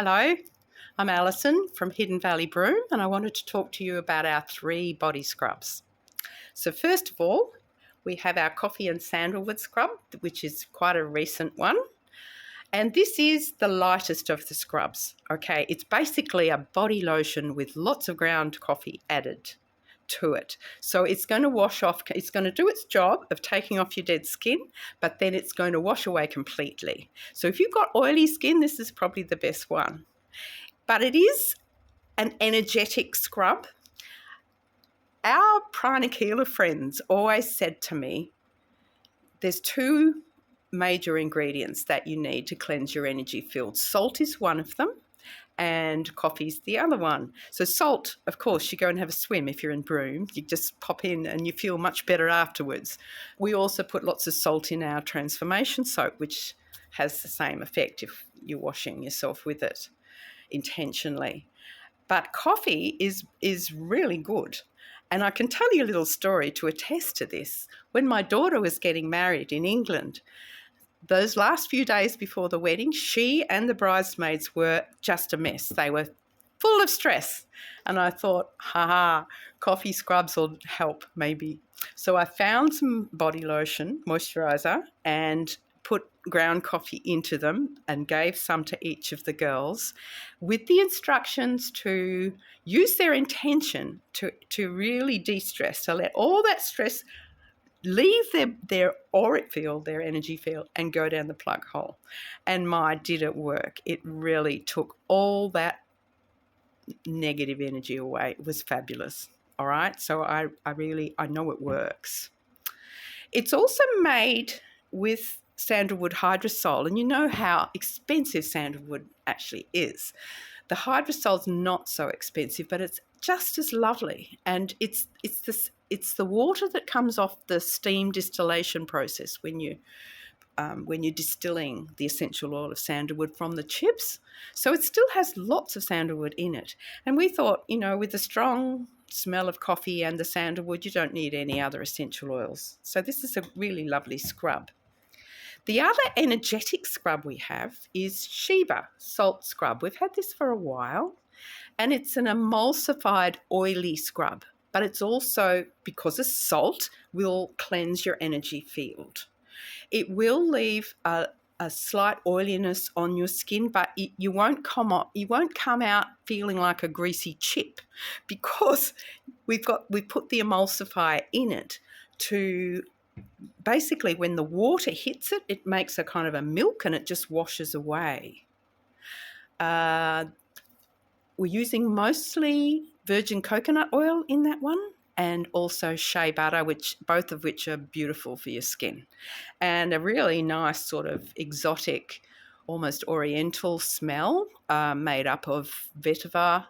Hello, I'm Alison from Hidden Valley Broom, and I wanted to talk to you about our 3 body scrubs. So first of all, we have our coffee and sandalwood scrub, which is quite a recent one. And this is the lightest of the scrubs, okay? It's basically a body lotion with lots of ground coffee added to it. So it's going to wash off, it's going to do its job of taking off your dead skin, but then it's going to wash away completely. So if you've got oily skin, this is probably the best one. But it is an energetic scrub. Our pranic healer friends always said to me, there's 2 major ingredients that you need to cleanse your energy field. Salt is one of them and coffee's the other one. So salt, of course, you go and have a swim if you're in Broome. You just pop in and you feel much better afterwards. We also put lots of salt in our transformation soap, which has the same effect if you're washing yourself with it intentionally. But coffee is really good. And I can tell you a little story to attest to this. When my daughter was getting married in England, those last few days before the wedding, she and the bridesmaids were just a mess. They were full of stress. And I thought, coffee scrubs will help maybe. So I found some body lotion, moisturiser, and put ground coffee into them and gave some to each of the girls with the instructions to use their intention to really de-stress, to let all that stress leave their auric field, their energy field, and go down the plug hole. And did it work. It really took all that negative energy away. It was fabulous. All right. So I know it works. It's also made with sandalwood hydrosol, and you know how expensive sandalwood actually is. The hydrosol's not so expensive, but it's just as lovely. And it's the water that comes off the steam distillation process when you're distilling the essential oil of sandalwood from the chips. So it still has lots of sandalwood in it. And we thought, with the strong smell of coffee and the sandalwood, you don't need any other essential oils. So this is a really lovely scrub. The other energetic scrub we have is Sheba Salt Scrub. We've had this for a while, and it's an emulsified oily scrub, but it's also, because of salt, will cleanse your energy field. It will leave a slight oiliness on your skin, but you won't come out feeling like a greasy chip, because we put the emulsifier in it to basically, when the water hits it, it makes a kind of a milk and it just washes away. We're using mostly virgin coconut oil in that one, and also shea butter, both of which are beautiful for your skin. And a really nice sort of exotic, almost oriental smell made up of vetiver,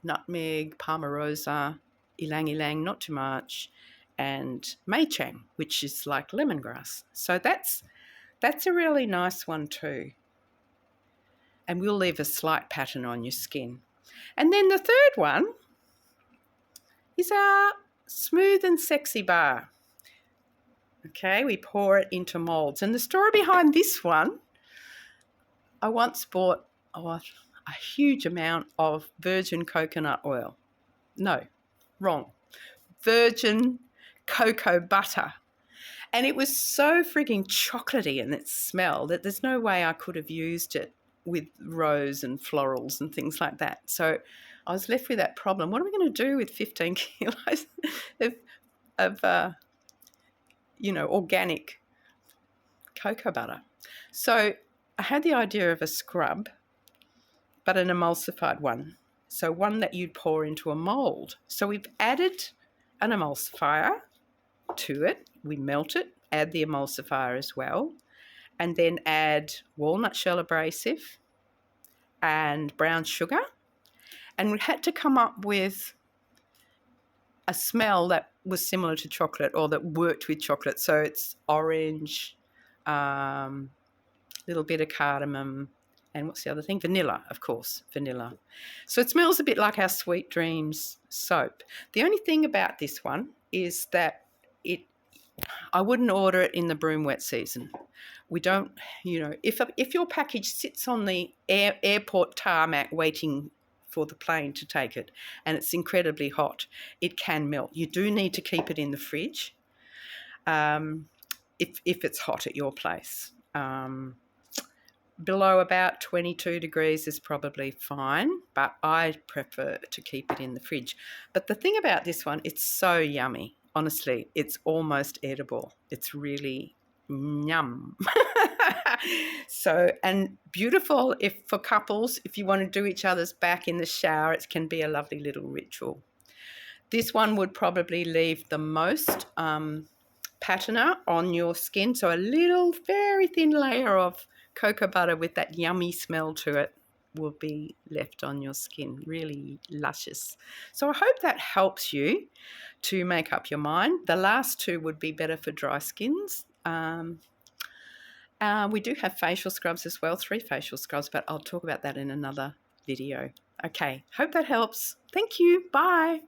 nutmeg, palmarosa, ylang ylang, not too much, and mei chang, which is like lemongrass. So that's a really nice one too. And will leave a slight pattern on your skin. And then the third one is our Smooth and Sexy Bar. Okay, we pour it into moulds. And the story behind this one, I once bought a huge amount of virgin coconut oil. No, wrong. Virgin cocoa butter. And it was so frigging chocolatey in its smell that there's no way I could have used it with rose and florals and things like that. So I was left with that problem. What are we going to do with 15 kilos of organic cocoa butter? So I had the idea of a scrub, but an emulsified one. So one that you'd pour into a mould. So we've added an emulsifier to it. We melt it, add the emulsifier as well, and then add walnut shell abrasive and brown sugar. And we had to come up with a smell that was similar to chocolate, or that worked with chocolate. So it's orange, little bit of cardamom, and what's the other thing? Vanilla, of course, vanilla. So it smells a bit like our Sweet Dreams soap. The only thing about this one is that I wouldn't order it in the broom wet season. We don't, if your package sits on the airport tarmac waiting for the plane to take it and it's incredibly hot, it can melt. You do need to keep it in the fridge if it's hot at your place. Below about 22 degrees is probably fine, but I prefer to keep it in the fridge. But the thing about this one, it's so yummy. Honestly, it's almost edible. It's really yum. So, and beautiful for couples, if you want to do each other's back in the shower, it can be a lovely little ritual. This one would probably leave the most patina on your skin, so a little very thin layer of cocoa butter with that yummy smell to it will be left on your skin. Really luscious. So I hope that helps you to make up your mind. The last two would be better for dry skins. We do have facial scrubs as well, 3 facial scrubs, but I'll talk about that in another video. Okay, hope that helps. Thank you. Bye.